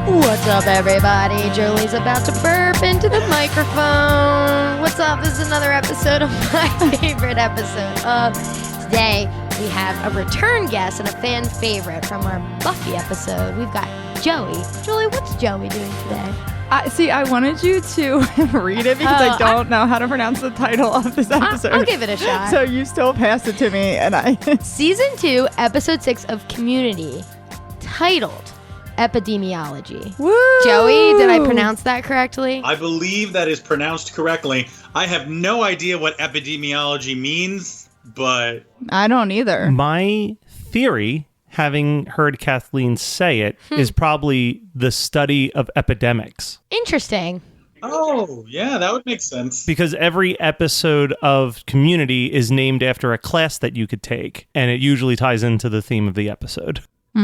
What's up, everybody? Julie's about to burp into the microphone. What's up? This is another episode of my favorite episode of today. We have a return guest and a fan favorite from our Buffy episode. We've got Joey. Julie, what's Joey doing today? I wanted you to read it because I don't know how to pronounce the title of this episode. I'll give it a shot. So you still pass it to me, and I... Season 2, Episode 6 of Community, titled Epidemiology. Woo! Joey, did I pronounce that correctly? I believe that is pronounced correctly. I have no idea what epidemiology means, but... I don't either. My theory, having heard Kathleen say it, is probably the study of epidemics. Interesting. Oh, yeah, that would make sense. Because every episode of Community is named after a class that you could take, and it usually ties into the theme of the episode.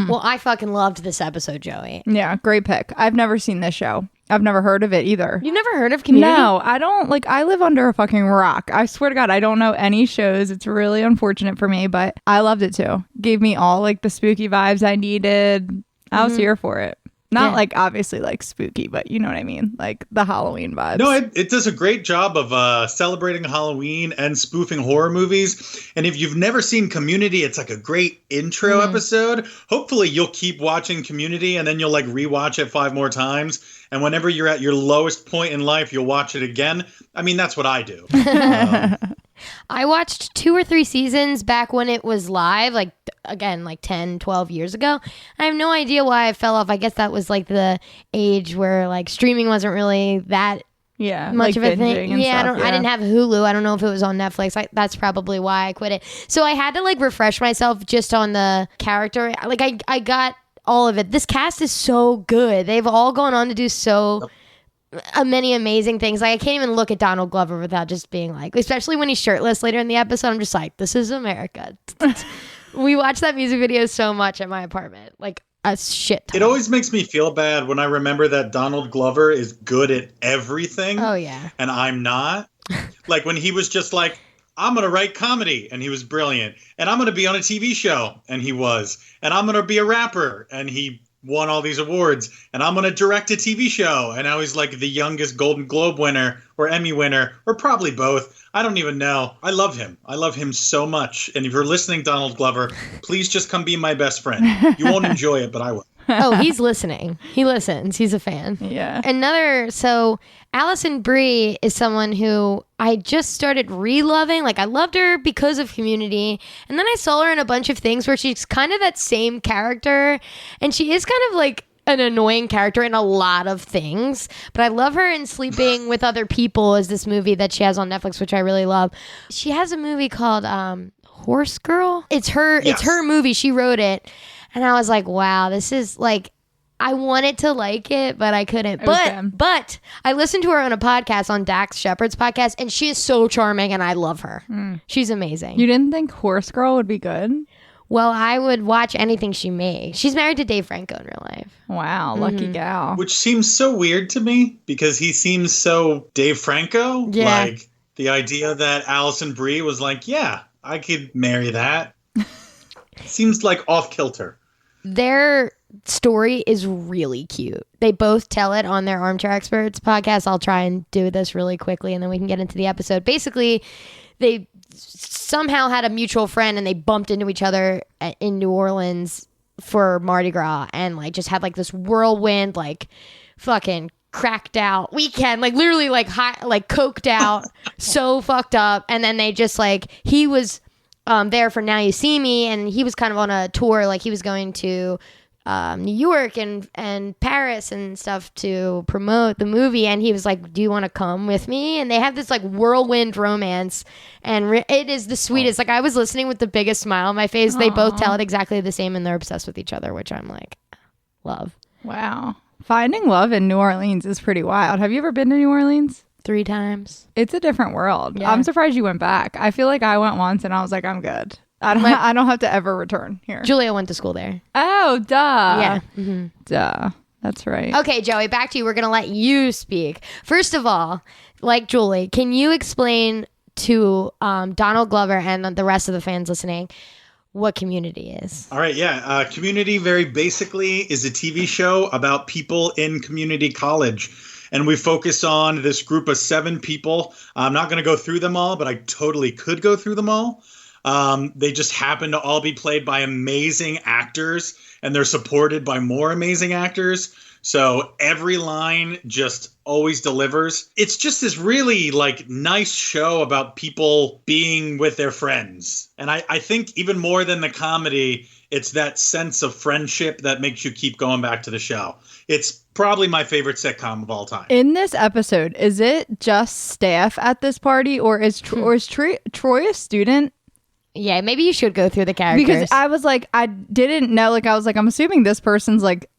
Well, I fucking loved this episode, Joey. Yeah, great pick. I've never seen this show. I've never heard of it either. You've never heard of Community? No, I don't. I live under a fucking rock. I swear to God, I don't know any shows. It's really unfortunate for me, but I loved it too. Gave me all the spooky vibes I needed. I was here for it. Not obviously spooky, but you know what I mean? The Halloween vibes. No, it does a great job of celebrating Halloween and spoofing horror movies. And if you've never seen Community, it's a great intro episode. Hopefully you'll keep watching Community and then you'll rewatch it 5 more times. And whenever you're at your lowest point in life, you'll watch it again. I mean, that's what I do. I watched 2 or 3 seasons back when it was live, 10, 12 years ago. I have no idea why I fell off. I guess that was the age where streaming wasn't really that much of a thing. Yeah, I didn't have Hulu. I don't know if it was on Netflix. That's probably why I quit it. So I had to refresh myself just on the character. I got all of it. This cast is so good. They've all gone on to do so many amazing things. I can't even look at Donald Glover without just being especially when he's shirtless later in the episode, I'm just this is America. We watch that music video so much at my apartment, a shit ton. It always makes me feel bad when I remember that Donald Glover is good at everything. Oh, yeah. And I'm not. When he was just I'm going to write comedy, and he was brilliant. And I'm going to be on a TV show, and he was. And I'm going to be a rapper, and he won all these awards. And I'm going to direct a TV show. And now he's the youngest Golden Globe winner or Emmy winner, or probably both. I don't even know. I love him. I love him so much. And if you're listening, Donald Glover, please just come be my best friend. You won't enjoy it, but I will. Oh, he's listening. He listens. He's a fan. Yeah. So Alison Brie is someone who I just started re-loving. I loved her because of Community. And then I saw her in a bunch of things where she's kind of that same character. And she is kind of an annoying character in a lot of things, but I love her in Sleeping with Other People is this movie that she has on Netflix, which I really love. She has a movie called Horse Girl. It's her movie. She wrote it. And I was wow, this is I wanted to like it, but I couldn't. But I listened to her on a podcast, on Dax Shepard's podcast, and she is so charming and I love her. She's amazing. You didn't think Horse Girl would be good? Well, I would watch anything she makes. She's married to Dave Franco in real life. Wow, lucky gal. Which seems so weird to me because he seems so Dave Franco. Yeah. The idea that Alison Brie was yeah, I could marry that. Seems off kilter. Their story is really cute. They both tell it on their Armchair Experts podcast. I'll try and do this really quickly and then we can get into the episode. Basically, they somehow had a mutual friend and they bumped into each other in New Orleans for Mardi Gras and just had this whirlwind fucking cracked out weekend, literally high, coked out, so fucked up. And then they just he was there for Now You See Me, and he was kind of on a tour, he was going to New York and Paris and stuff to promote the movie, and he was do you want to come with me? And they have this whirlwind romance, and it is the sweetest. I was listening with the biggest smile on my face. Aww. They both tell it exactly the same, and they're obsessed with each other, which I'm love. Wow. Finding love in New Orleans is pretty wild. Have you ever been to New Orleans? 3 times. It's a different world. Yeah. I'm surprised you went back. I feel I went once and I was I'm good. I don't have to ever return here. Julia went to school there. Oh, duh. Yeah. Mm-hmm. Duh. That's right. Okay, Joey, back to you. We're going to let you speak. First of all, Julie, can you explain to Donald Glover and the rest of the fans listening what Community is. All right, yeah. Community, very basically, is a TV show about people in community college. And we focus on this group of 7 people. I'm not going to go through them all, but I totally could go through them all. They just happen to all be played by amazing actors, and they're supported by more amazing actors. So every line just always delivers. It's just this really like nice show about people being with their friends. And I think even more than the comedy, it's that sense of friendship that makes you keep going back to the show. It's probably my favorite sitcom of all time. In this episode, is it just staff at this party, or is Troy a student? Yeah, maybe you should go through the characters. Because I was like, I didn't know. Like, I was like, I'm assuming this person's like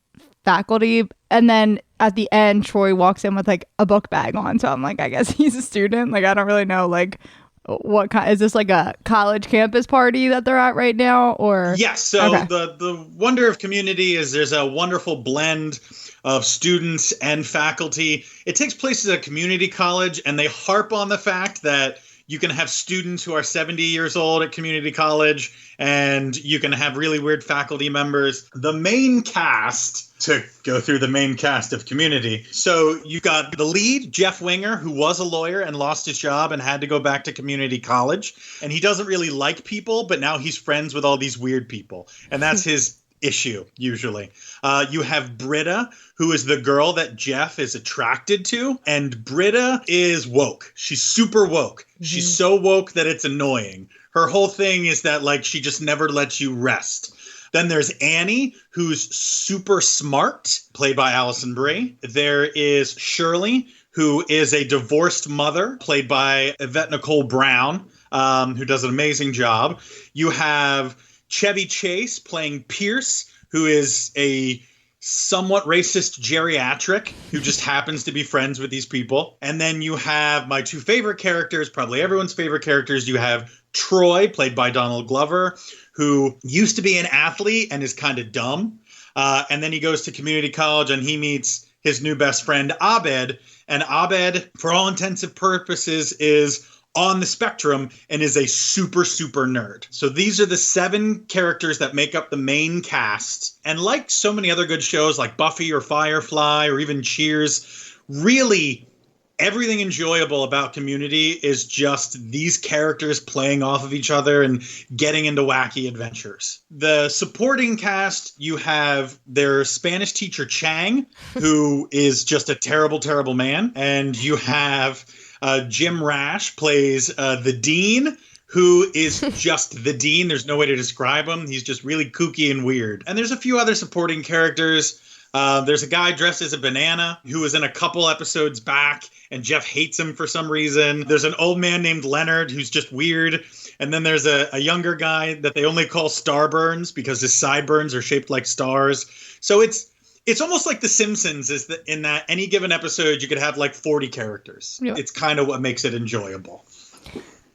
faculty, and then at the end Troy walks in with like a book bag on, so I'm like, I guess he's a student. Like, I don't really know, like, what kind is this, like a college campus party that they're at right now, or yes. So okay. the wonder of Community is there's a wonderful blend of students and faculty. It takes place at a community college, and they harp on the fact that you can have students who are 70 years old at community college, and you can have really weird faculty members. The main cast, to go through the main cast of Community. So you've got the lead, Jeff Winger, who was a lawyer and lost his job and had to go back to community college. And he doesn't really like people, but now he's friends with all these weird people. And that's his issue, usually. You have Britta, who is the girl that Jeff is attracted to. And Britta is woke. She's super woke. Mm-hmm. She's so woke that it's annoying. Her whole thing is that, like, she just never lets you rest. Then there's Annie, who's super smart, played by Allison Brie. There is Shirley, who is a divorced mother, played by Yvette Nicole Brown, who does an amazing job. You have Chevy Chase playing Pierce, who is a somewhat racist geriatric who just happens to be friends with these people. And then you have my 2 favorite characters, probably everyone's favorite characters. You have Troy, played by Donald Glover, who used to be an athlete and is kind of dumb. And then he goes to community college and he meets his new best friend, Abed. And Abed, for all intents and purposes, is on the spectrum and is a super, super nerd. So these are the 7 characters that make up the main cast. And like so many other good shows like Buffy or Firefly or even Cheers, really everything enjoyable about Community is just these characters playing off of each other and getting into wacky adventures. The supporting cast, you have their Spanish teacher, Chang, who is just a terrible, terrible man. And you have Jim Rash plays the dean, who is just the dean. There's no way to describe him. He's just really kooky and weird. And there's a few other supporting characters. There's a guy dressed as a banana who was in a couple episodes back, and Jeff hates him for some reason. There's an old man named Leonard who's just weird. And then there's a younger guy that they only call Starburns because his sideburns are shaped like stars. So it's almost like The Simpsons, is that in that any given episode you could have like 40 characters. Yep. It's kind of what makes it enjoyable.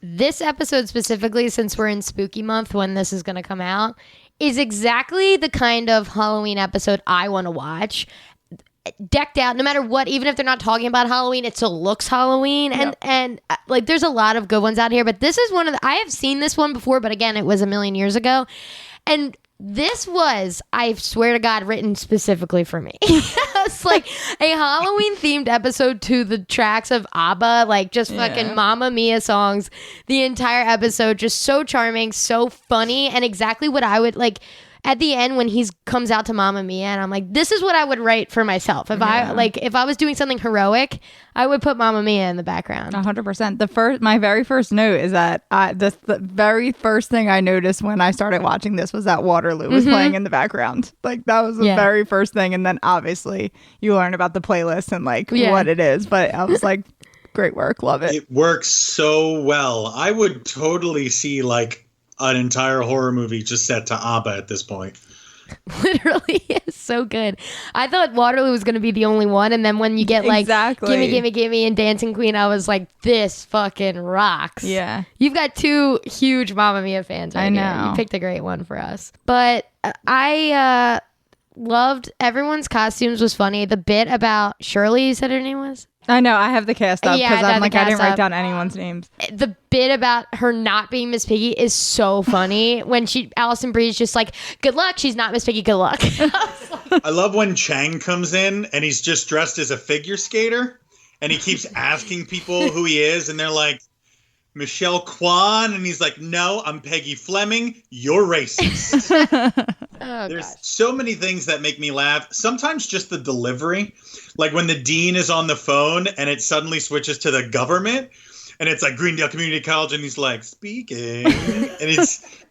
This episode specifically, since we're in Spooky Month when this is going to come out, is exactly the kind of Halloween episode I want to watch. Decked out, no matter what, even if they're not talking about Halloween, it still looks Halloween. Yep. And like, there's a lot of good ones out here, but this is one of the, I have seen this one before, but again, it was a million years ago. And this was, I swear to God, written specifically for me. It's like a Halloween themed episode to the tracks of ABBA, like just fucking Mamma Mia songs. The entire episode, just so charming, so funny, and exactly what I would like. At the end, when he comes out to Mamma Mia, and I'm like, this is what I would write for myself. If I was doing something heroic, I would put Mamma Mia in the background. 100%. My very first note is that the very first thing I noticed when I started watching this was that Waterloo was playing in the background. Like, that was the very first thing. And then obviously you learn about the playlist and like what it is. But I was like, great work. Love it. It works so well. I would totally see like an entire horror movie just set to ABBA at this point. Literally, it's so good. I thought Waterloo was going to be the only one, and then when you get like Gimme and Dancing Queen, I was like, this fucking rocks. Yeah. You've got 2 huge Mamma Mia fans right here. You picked a great one for us. But I loved everyone's costumes was funny. The bit about Shirley, you said her name was? I know. I have the cast up Yeah, because I I'm like, I cast didn't write up. down anyone's names. The bit about her not being Miss Piggy is so funny. When Allison Brie's just like, good luck, she's not Miss Piggy, good luck. I love when Chang comes in and he's just dressed as a figure skater and he keeps asking people who he is and they're like, Michelle Kwan, and he's like, no, I'm Peggy Fleming, you're racist. There's so many things that make me laugh. Sometimes just the delivery, like when the dean is on the phone and it suddenly switches to the government and it's like Greendale Community College and he's like, speaking, and it's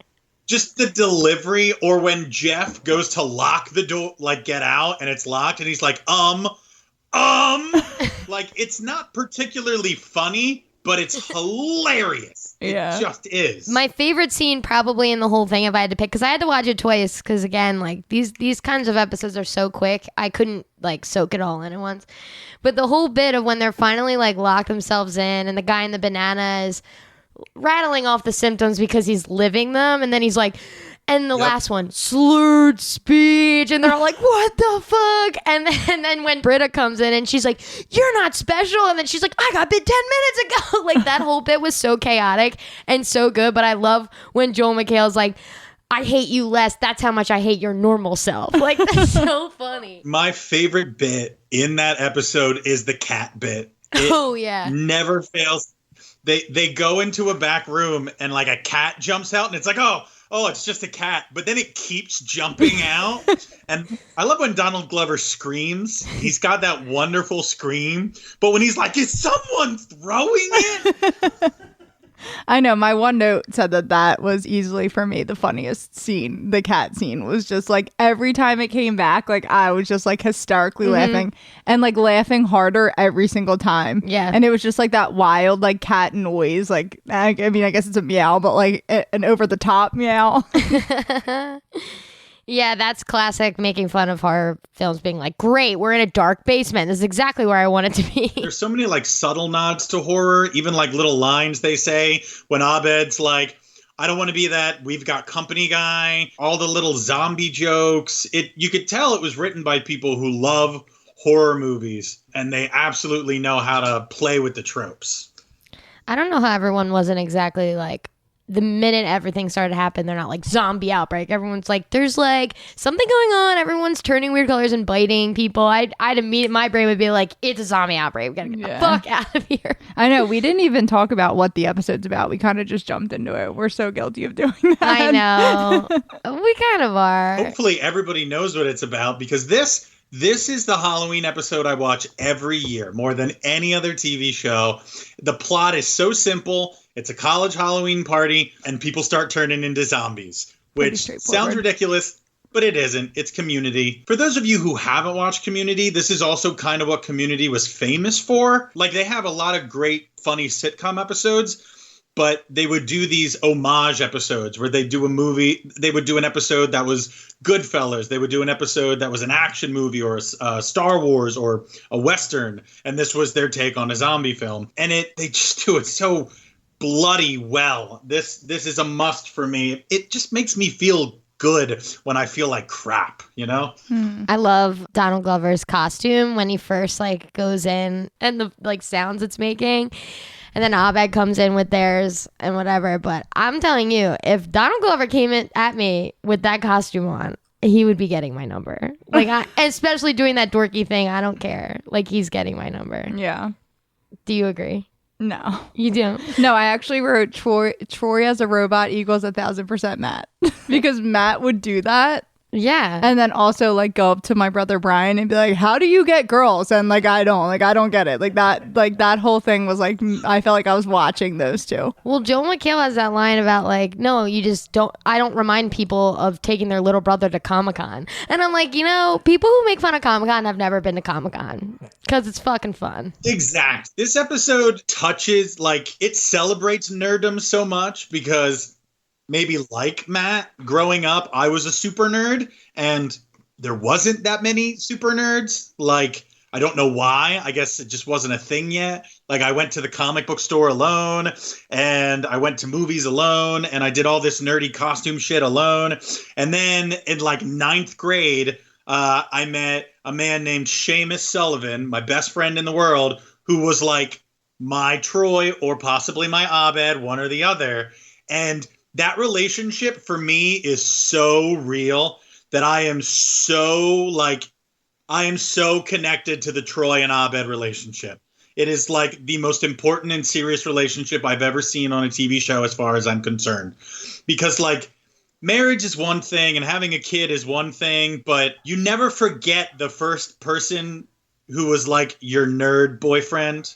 just the delivery. Or when Jeff goes to lock the door, like get out, and it's locked and he's like, like it's not particularly funny, but it's hilarious. Yeah. It just is. My favorite scene probably in the whole thing, if I had to pick, because I had to watch it twice, because again, like these kinds of episodes are so quick, I couldn't like soak it all in at once. But the whole bit of when they're finally like locked themselves in and the guy in the banana is rattling off the symptoms because he's living them, and then he's like, and the last one, slurred speech, and they're all like, what the fuck? And then when Britta comes in and she's like, you're not special, and then she's like, I got bit 10 minutes ago. Like that whole bit was so chaotic and so good. But I love when Joel McHale's like, I hate you less, that's how much I hate your normal self. Like that's so funny. My favorite bit in that episode is the cat bit. It never fails. They go into a back room and like a cat jumps out and it's like, oh, it's just a cat. But then it keeps jumping out. And I love when Donald Glover screams. He's got that wonderful scream. But when he's like, is someone throwing it? I know. My one note said that was easily for me the funniest scene. The cat scene was just like every time it came back, like I was just like hysterically laughing and like laughing harder every single time. Yeah. And it was just like that wild like cat noise. Like, I mean, I guess it's a meow, but like an over the top meow. Yeah, that's classic making fun of horror films being like, great, we're in a dark basement. This is exactly where I want it to be. There's so many like subtle nods to horror, even like little lines they say when Abed's like, I don't want to be that we've got company guy, all the little zombie jokes. You could tell it was written by people who love horror movies and they absolutely know how to play with the tropes. I don't know how everyone wasn't exactly like, the minute everything started to happen, they're not like zombie outbreak. Everyone's like, there's like something going on. Everyone's turning weird colors and biting people. I'd immediately, my brain would be like, it's a zombie outbreak. We gotta get the fuck out of here. I know. We didn't even talk about what the episode's about. We kind of just jumped into it. We're so guilty of doing that. I know. We kind of are. Hopefully everybody knows what it's about because this is the Halloween episode I watch every year more than any other TV show. The plot is so simple. It's a college Halloween party, and people start turning into zombies, which sounds ridiculous, but it isn't. It's Community. For those of you who haven't watched Community, this is also kind of what Community was famous for. Like, they have a lot of great, funny sitcom episodes, but they would do these homage episodes where they do a movie. They would do an episode that was Goodfellas. They would do an episode that was an action movie or a Star Wars or a Western, and this was their take on a zombie film. And they just do it so bloody well. This is a must for me. It just makes me feel good when I feel like crap, you know? I love Donald Glover's costume when he first like goes in and the like sounds it's making. And then Abed comes in with theirs and whatever. But I'm telling you, if Donald Glover came in at me with that costume on, he would be getting my number. Like, especially doing that dorky thing. I don't care. Like, he's getting my number. Yeah. Do you agree? No. You don't? No, I actually wrote Troy as a robot equals 1,000% Matt. Because Matt would do that. Yeah. And then also like go up to my brother Brian and be like, how do you get girls? And like, I don't get it. Like that whole thing was like, I felt like I was watching those two. Well, Joel McHale has that line about like, no, you just don't, I don't remind people of taking their little brother to Comic-Con. And I'm like, people who make fun of Comic-Con have never been to Comic-Con because it's fucking fun. Exact. This episode touches, like, it celebrates nerddom so much because maybe like Matt, growing up, I was a super nerd and there wasn't that many super nerds. Like, I don't know why. I guess it just wasn't a thing yet. Like, I went to the comic book store alone and I went to movies alone and I did all this nerdy costume shit alone. And then in like 9th grade, I met a man named Seamus Sullivan, my best friend in the world, who was like my Troy or possibly my Abed, one or the other. And that relationship for me is so real that I am so connected to the Troy and Abed relationship. It is like the most important and serious relationship I've ever seen on a TV show as far as I'm concerned. Because like marriage is one thing and having a kid is one thing, but you never forget the first person who was like your nerd boyfriend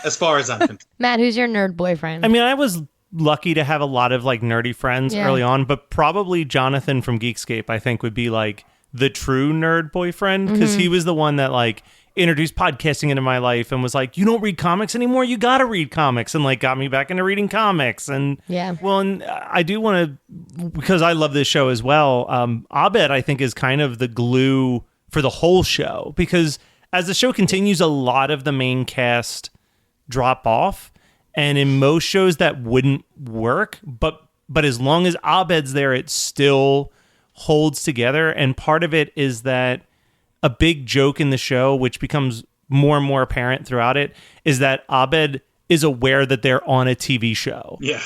as far as I'm concerned. Matt, who's your nerd boyfriend? I mean, I was lucky to have a lot of like nerdy friends early on, but probably Jonathan from Geekscape, I think, would be like the true nerd boyfriend, because he was the one that like introduced podcasting into my life and was like, you don't read comics anymore, you gotta read comics, and like got me back into reading comics. And well, and I do want to, because I love this show as well, Abed I think is kind of the glue for the whole show, because as the show continues, a lot of the main cast drop off, and in most shows that wouldn't work, but as long as Abed's there, it still holds together. And part of it is that a big joke in the show, which becomes more and more apparent throughout it, is that Abed is aware that they're on a TV show. Yeah.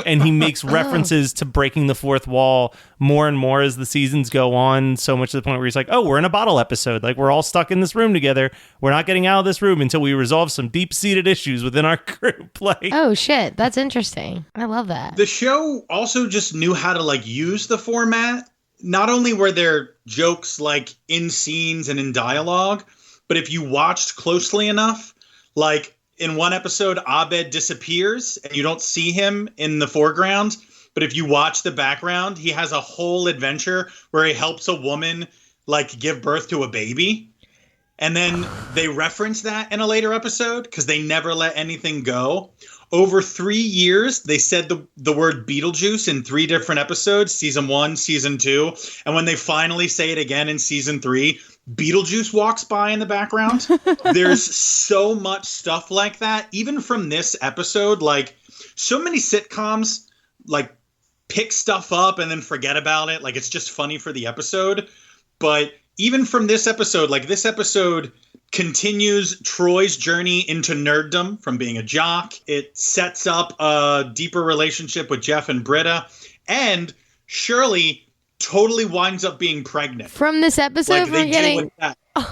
And he makes references to breaking the fourth wall more and more as the seasons go on, so much to the point where he's like, oh, we're in a bottle episode. Like, we're all stuck in this room together. We're not getting out of this room until we resolve some deep-seated issues within our group. Like, oh, shit. That's interesting. I love that. The show also just knew how to like use the format. Not only were there jokes like in scenes and in dialogue, but if you watched closely enough, like in one episode, Abed disappears and you don't see him in the foreground. But if you watch the background, he has a whole adventure where he helps a woman like give birth to a baby. And then they reference that in a later episode because they never let anything go. Over 3 years, they said the word Beetlejuice in 3 different episodes, season 1, season 2. And when they finally say it again in season 3, Beetlejuice walks by in the background. There's so much stuff like that. Even from this episode, like so many sitcoms, like pick stuff up and then forget about it. Like it's just funny for the episode. But even from this episode, like this episode continues Troy's journey into nerddom from being a jock. It sets up a deeper relationship with Jeff and Britta. And Shirley totally winds up being pregnant. From this episode, like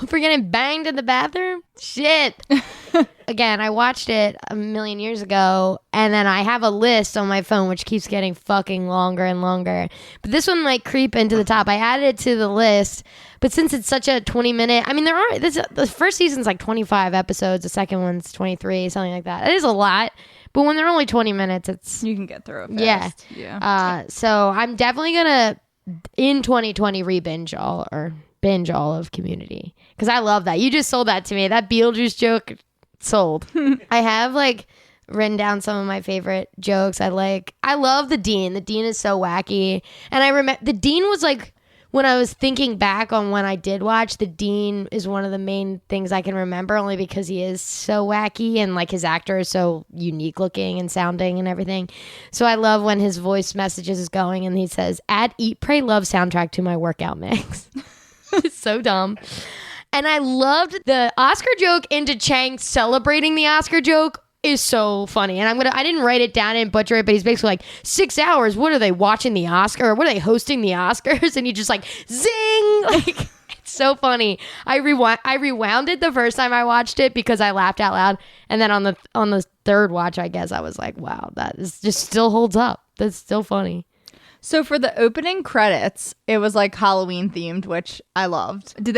for getting banged in the bathroom? Shit. Again, I watched it a million years ago, and then I have a list on my phone which keeps getting fucking longer and longer. But this one might creep into the top. I added it to the list, but since it's such a 20-minute, I mean, the first season's like 25 episodes, the second one's 23, something like that. It is a lot, but when they're only 20 minutes, it's... You can get through it fast. Yeah. So I'm definitely gonna, in 2020, binge all of Community, because I love that. You just sold that to me. That Beetlejuice joke sold. I have like written down some of my favorite jokes. I love the Dean. The Dean is so wacky, and I remember the Dean was like, when I was thinking back on when I did watch, the Dean is one of the main things I can remember, only because he is so wacky and like his actor is so unique looking and sounding and everything. So I love when his voice messages is going and he says, add Eat, Pray, Love soundtrack to my workout mix. It's so dumb. And I loved the Oscar joke into Chang celebrating the Oscar joke is so funny. And I didn't write it down and butcher it, but he's basically like, 6 hours, what are they watching the Oscar? Or what are they hosting the Oscars? And he just like, zing! Like, it's so funny. I rewound it the first time I watched it because I laughed out loud. And then on the third watch, I guess I was like, wow, that is just still holds up. That's still funny. So for the opening credits, it was like Halloween themed, which I loved. Did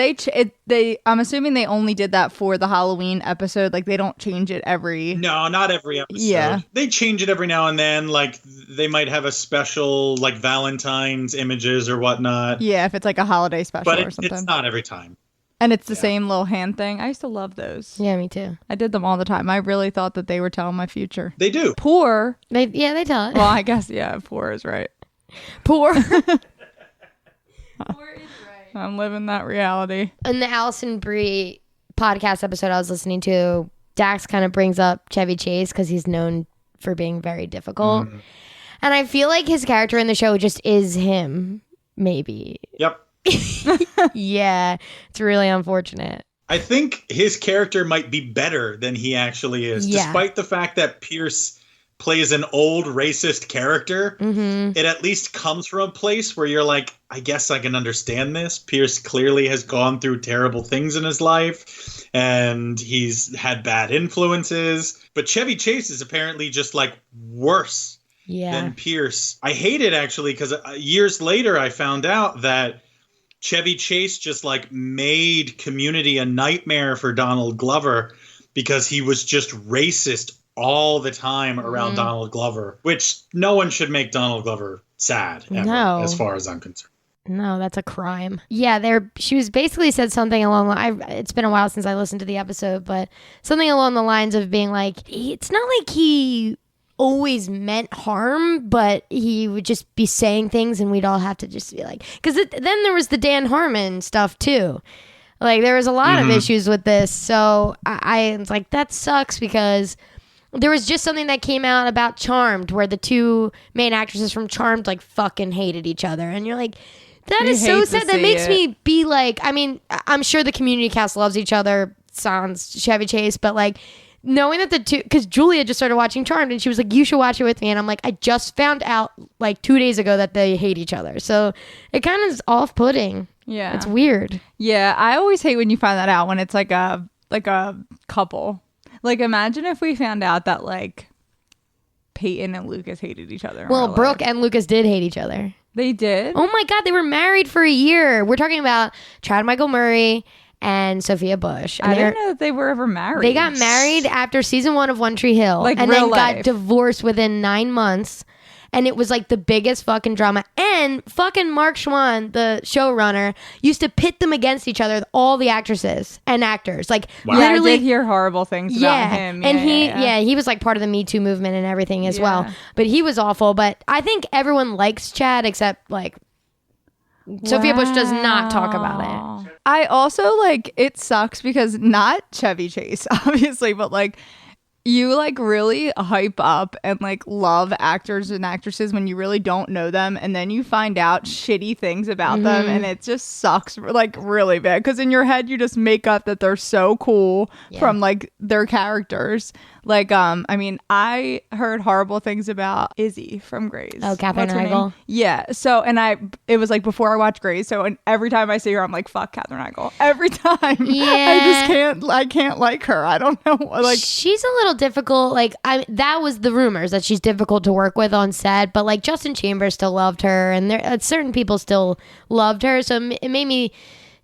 they I'm assuming they only did that for the Halloween episode. Like they don't change it every... No, not every episode. Yeah. They change it every now and then. Like they might have a special like Valentine's images or whatnot. Yeah, if it's like a holiday special but or something. It's not every time. And it's the same little hand thing. I used to love those. Yeah, me too. I did them all the time. I really thought that they were telling my future. They do. Poor. They tell it. Well, I guess, yeah, poor is right. Poor. Poor is right. I'm living that reality. In the Allison Brie podcast episode I was listening to, Dax kind of brings up Chevy Chase because he's known for being very difficult. Mm. And I feel like his character in the show just is him, maybe. Yep. Yeah, it's really unfortunate. I think his character might be better than he actually is, despite the fact that Pierce plays an old racist character. It at least comes from a place where you're like, I guess I can understand this. Pierce clearly has gone through terrible things in his life and he's had bad influences. But Chevy Chase is apparently just like worse than Pierce. I hate it actually because years later I found out that Chevy Chase just like made Community a nightmare for Donald Glover because he was just racist all the time around Donald Glover, which no one should make Donald Glover sad ever, as far as I'm concerned. No, that's a crime. Yeah, she was basically said something along the it's been a while since I listened to the episode, but something along the lines of being like, it's not like he always meant harm, but he would just be saying things and we'd all have to just be like, because then there was the Dan Harmon stuff too. Like there was a lot of issues with this. So I was like, that sucks because there was just something that came out about Charmed where the two main actresses from Charmed like fucking hated each other. And you're like, that is so sad. That makes me be like, I mean, I'm sure the Community cast loves each other, sans Chevy Chase, but like knowing that the two, because Julia just started watching Charmed and she was like, you should watch it with me. And I'm like, I just found out like 2 days ago that they hate each other. So it kind of is off-putting. Yeah. It's weird. Yeah. I always hate when you find that out when it's like a couple. Like, imagine if we found out that, like, Peyton and Lucas hated each other. Well, Brooke and Lucas did hate each other. They did? Oh, my God. They were married for a year. We're talking about Chad Michael Murray and Sophia Bush. And I didn't know that they were ever married. They got married after season 1 of One Tree Hill. Like, and real then life. got divorced within 9 months. And it was like the biggest fucking drama. And fucking Mark Schwann, the showrunner, used to pit them against each other, all the actresses and actors. Like literally, I did hear horrible things about him. And he was like part of the Me Too movement and everything as well. But he was awful. But I think everyone likes Chad except like Sophia Bush does not talk about it. I also like, it sucks because not Chevy Chase, obviously, but like, you like really hype up and like love actors and actresses when you really don't know them, and then you find out shitty things about them and it just sucks like really bad because in your head you just make up that they're so cool from like their characters. Like I mean, I heard horrible things about Izzy from Grey's. Oh, Katherine Heigl. Yeah. So it was like before I watched Grey's, so and every time I see her I'm like, fuck Katherine Heigl. Every time. Yeah. I can't like her. I don't know. Like, she's a little difficult. Like that was the rumors that she's difficult to work with on set, but like Justin Chambers still loved her and certain people still loved her. So it made me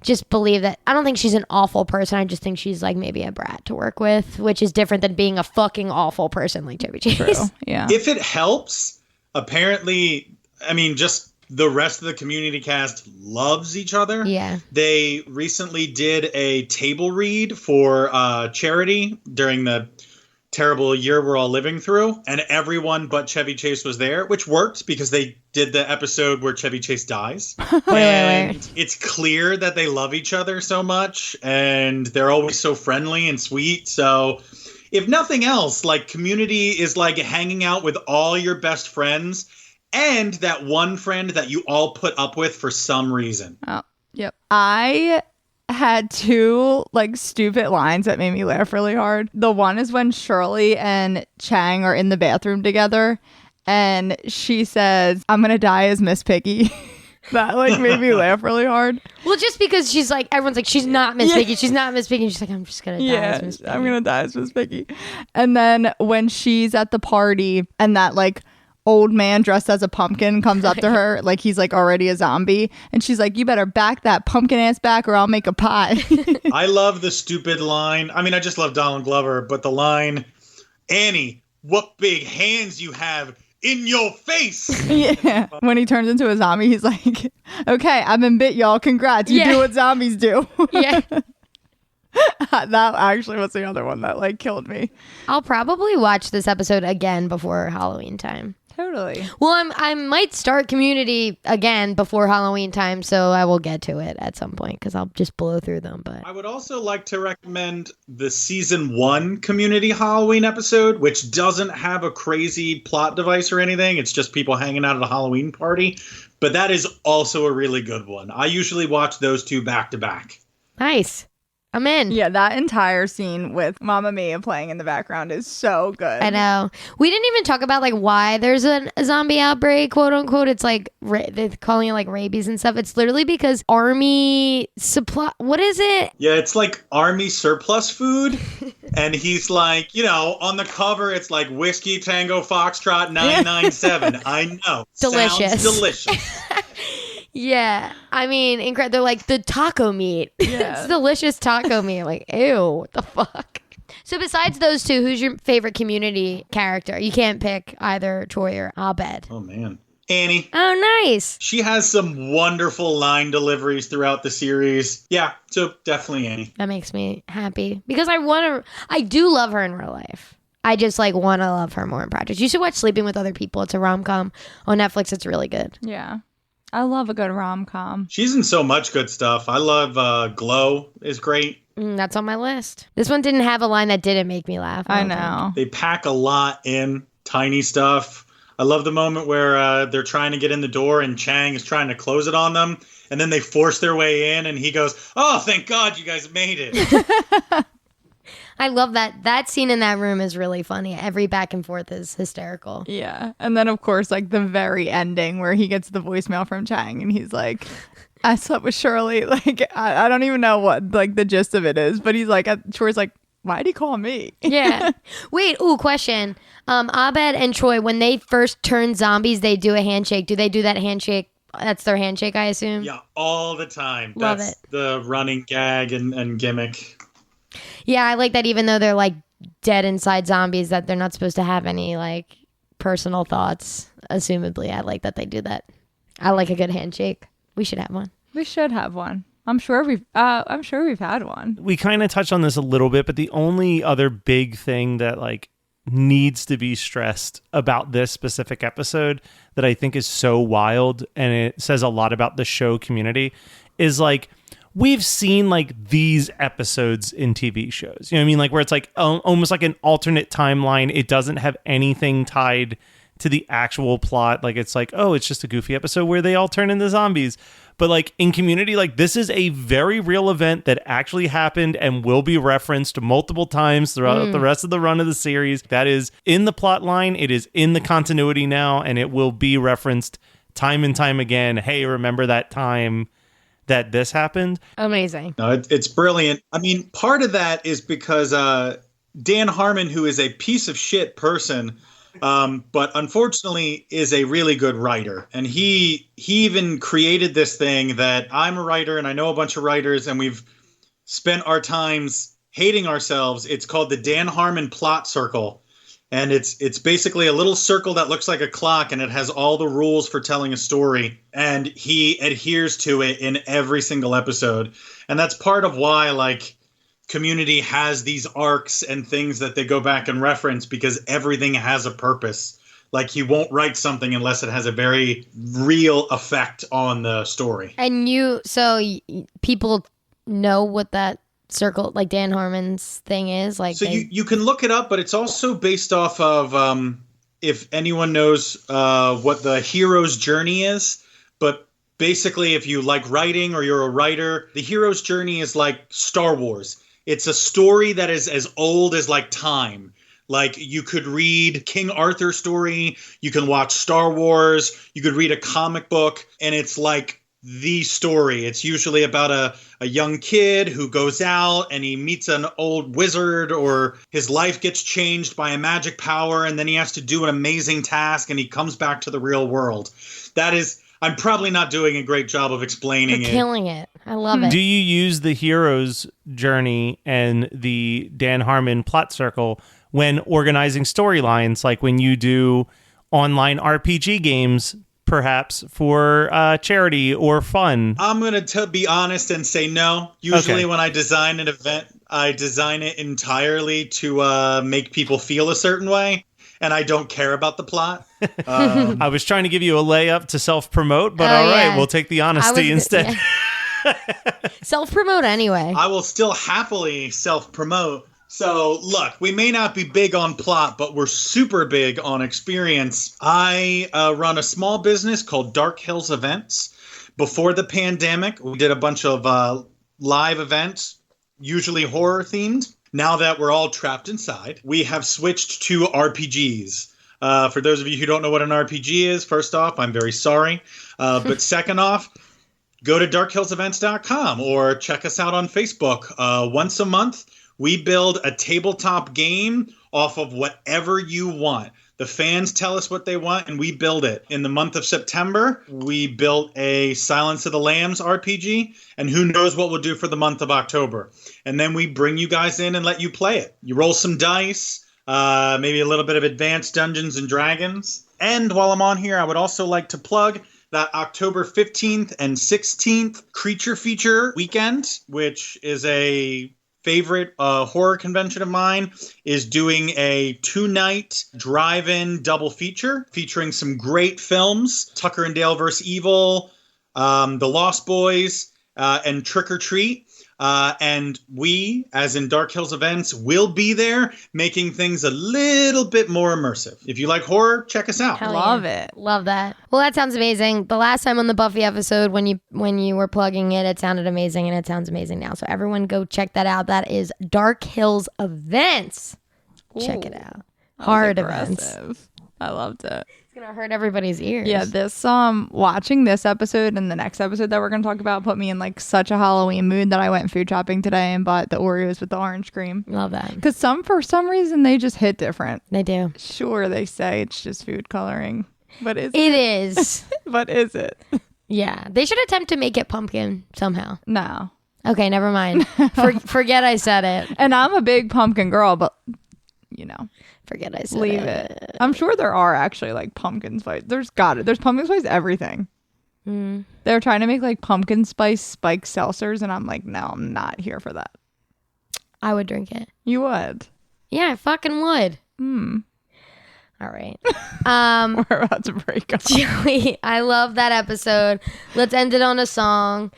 just believe that I don't think she's an awful person. I just think she's like maybe a brat to work with, which is different than being a fucking awful person like Chevy Chase. True. Yeah. If it helps, apparently, I mean, just the rest of the Community cast loves each other. Yeah. They recently did a table read for charity during the terrible year we're all living through, and everyone but Chevy Chase was there, which worked because they did the episode where Chevy Chase dies. And it's clear that they love each other so much and they're always so friendly and sweet. So if nothing else, like Community is like hanging out with all your best friends and that one friend that you all put up with for some reason. Oh, yep. I had two like stupid lines that made me laugh really hard. The one is when Shirley and Chang are in the bathroom together and she says, I'm gonna die as Miss Piggy. That like made me laugh really hard. Well, just because she's like, everyone's like, she's not Miss Piggy. She's not Miss Piggy. She's like, I'm just gonna die as Miss Piggy. I'm gonna die as Miss Piggy. And then when she's at the party and that like old man dressed as a pumpkin comes up to her like he's like already a zombie and she's like, you better back that pumpkin ass back or I'll make a pie. I love the stupid line. I mean, I just love Donald Glover, but the line, Annie, what big hands you have in your face. Yeah. When he turns into a zombie, he's like, okay, I've been bit, y'all. Congrats. You do what zombies do. Yeah. That actually was the other one that like killed me. I'll probably watch this episode again before Halloween time. Totally. Well, I might start Community again before Halloween time, so I will get to it at some point because I'll just blow through them. But I would also like to recommend the season 1 Community Halloween episode, which doesn't have a crazy plot device or anything. It's just people hanging out at a Halloween party. But that is also a really good one. I usually watch those two back to back. Nice. I'm in. Yeah, that entire scene with Mamma Mia playing in the background is so good. I know. We didn't even talk about like why there's a zombie outbreak, quote unquote. It's like they're calling it like rabies and stuff. It's literally because army supply. What is it? Yeah, it's like army surplus food. And he's like, on the cover, it's like Whiskey Tango Foxtrot 997. I know. Delicious. Sounds delicious. Yeah, I mean, they're like the taco meat. Yeah. It's delicious taco meat. Like, ew, what the fuck? So besides those two, who's your favorite Community character? You can't pick either Troy or Abed. Oh, man. Annie. Oh, nice. She has some wonderful line deliveries throughout the series. Yeah, so definitely Annie. That makes me happy because I do love her in real life. I just like want to love her more in projects. You should watch Sleeping with Other People. It's a rom-com on Netflix. It's really good. Yeah. I love a good rom-com. She's in so much good stuff. I love Glow is great. That's on my list. This one didn't have a line that didn't make me laugh. I know. They pack a lot in, tiny stuff. I love the moment where they're trying to get in the door and Chang is trying to close it on them. And then they force their way in and he goes, "Oh, thank God you guys made it." I love that. That scene in that room is really funny. Every back and forth is hysterical. Yeah. And then, of course, like the very ending where he gets the voicemail from Chang and he's like, "I slept with Shirley." Like, I don't even know what like the gist of it is, but he's like, Troy's like, "Why'd he call me?" Yeah. Wait, question. Abed and Troy, when they first turn zombies, they do a handshake. Do they do that handshake? That's their handshake, I assume? Yeah, all the time. Love That's it. the running gag and gimmick. Yeah, I like that even though they're like dead inside zombies, that they're not supposed to have any like personal thoughts, assumedly. I like that they do that. I like a good handshake. We should have one. We should have one. I'm sure we've had one. We kind of touched on this a little bit, but the only other big thing that like needs to be stressed about this specific episode that I think is so wild and it says a lot about the show Community is like we've seen like these episodes in TV shows. You know what I mean? Like where it's like almost like an alternate timeline. It doesn't have anything tied to the actual plot. Like it's like, oh, it's just a goofy episode where they all turn into zombies. But like in Community, like this is a very real event that actually happened and will be referenced multiple times throughout the rest of the run of the series. That is in the plot line. It is in the continuity now, and it will be referenced time and time again. Hey, remember that time that this happened? Amazing. No, it's brilliant. I mean, part of that is because Dan Harmon, who is a piece of shit person, but unfortunately is a really good writer. And he even created this thing that I'm a writer and I know a bunch of writers and we've spent our times hating ourselves. It's called the Dan Harmon Plot Circle. And it's basically a little circle that looks like a clock and it has all the rules for telling a story. And he adheres to it in every single episode. And that's part of why, like, Community has these arcs and things that they go back and reference because everything has a purpose. Like he won't write something unless it has a very real effect on the story. And people know what that circle, like Dan Harmon's thing is? Like, so you can look it up, but it's also based off of, if anyone knows what the hero's journey is, but basically if you like writing or you're a writer, the hero's journey is like Star Wars. It's a story that is as old as like time. Like you could read King Arthur's story, you can watch Star Wars, you could read a comic book, and it's like the story. It's usually about a young kid who goes out and he meets an old wizard or his life gets changed by a magic power and then he has to do an amazing task and he comes back to the real world. That is... I'm probably not doing a great job of explaining You're it. killing it. I love it. Do you use the hero's journey and the Dan Harmon plot circle when organizing storylines, like when you do online RPG games, perhaps for charity or fun? I'm going to be honest and say no. Usually when I design an event, I design it entirely to make people feel a certain way. And I don't care about the plot. I was trying to give you a layup to self-promote, but all right, we'll take the honesty instead. Yeah. Self-promote anyway. I will still happily self-promote. So, look, we may not be big on plot, but we're super big on experience. I run a small business called Dark Hills Events. Before the pandemic, we did a bunch of live events usually horror themed. Now that we're all trapped inside, we have switched to RPGs. For those of you who don't know what an RPG is, first off, I'm very sorry. But second off, go to darkhillsevents.com or check us out on Facebook. Once a month, we build a tabletop game off of whatever you want. The fans tell us what they want, and we build it. In the month of September, we built a Silence of the Lambs RPG, and who knows what we'll do for the month of October. And then we bring you guys in and let you play it. You roll some dice, maybe a little bit of Advanced Dungeons and Dragons. And while I'm on here, I would also like to plug that October 15th and 16th Creature Feature weekend, which is a favorite horror convention of mine, is doing a 2-night drive-in double feature featuring some great films, Tucker and Dale vs. Evil, The Lost Boys, and Trick or Treat. And we, as in Dark Hills Events, will be there making things a little bit more immersive. If you like horror, check us out. Love it. Love that. Well, that sounds amazing. The last time on the Buffy episode, when you were plugging it, it sounded amazing, and it sounds amazing now. So everyone go check that out. That is Dark Hills Events. Check it out. Hard events. I loved it. It's gonna hurt everybody's ears. Yeah, this watching this episode and the next episode that we're gonna talk about put me in like such a Halloween mood that I went food shopping today and bought the Oreos with the orange cream. Love that. Because for some reason they just hit different. They do. Sure, they say it's just food coloring, but it is. But is it? Yeah, they should attempt to make it pumpkin somehow. No. Okay, never mind. Forget I said it. And I'm a big pumpkin girl, but forget I said leave it. I'm sure there are actually like pumpkin spice. There's pumpkin spice everything. They're trying to make like pumpkin spice spiked seltzers, and I'm like, no, I'm not here for that. I would drink it. You would? Yeah, I fucking would. All right. We're about to break up. Joey, I love that episode. Let's end it on a song.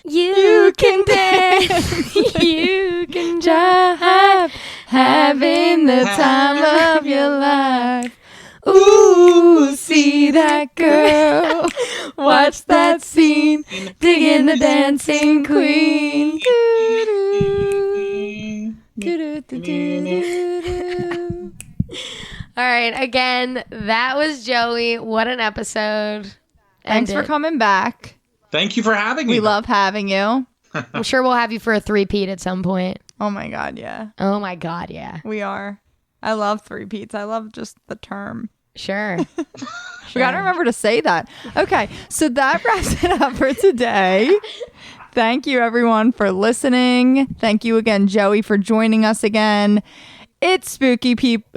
You can dance, you can drive, having the time of your life. Ooh, see that girl, watch that scene, digging the dancing queen. All right, again, that was Joey. What an episode. Thanks for coming back. Thank you for having me. We love having you. I'm sure we'll have you for a 3-peat at some point. Oh my God, yeah. Oh my God, yeah. We are. I love 3-peats. I love just the term. Sure. We got to remember to say that. Okay, so that wraps it up for today. Thank you, everyone, for listening. Thank you again, Joey, for joining us again. It's spooky people.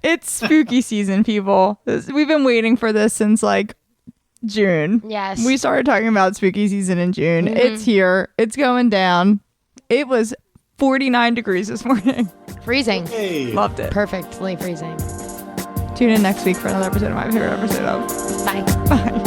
It's spooky season, people. We've been waiting for this since like June. Yes. We started talking about spooky season in June. Mm-hmm. It's here. It's going down. It was 49 degrees this morning. Freezing. Hey. Loved it. Perfectly freezing. Tune in next week for another episode of my favorite episode of. Bye. Bye.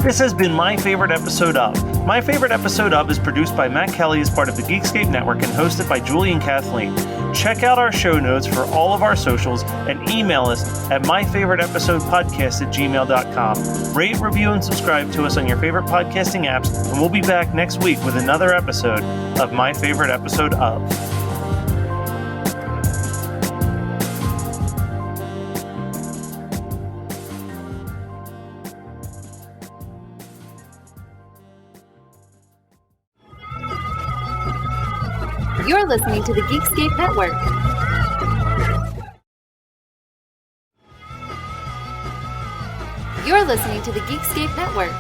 This has been My Favorite Episode Of. My Favorite Episode Of is produced by Matt Kelly as part of the Geekscape Network and hosted by Julie and Kathleen. Check out our show notes for all of our socials and email us at myfavoriteepisodepodcast@gmail.com. Rate, review, and subscribe to us on your favorite podcasting apps, and we'll be back next week with another episode of My Favorite Episode Of. You're listening to the Geekscape Network. You're listening to the Geekscape Network.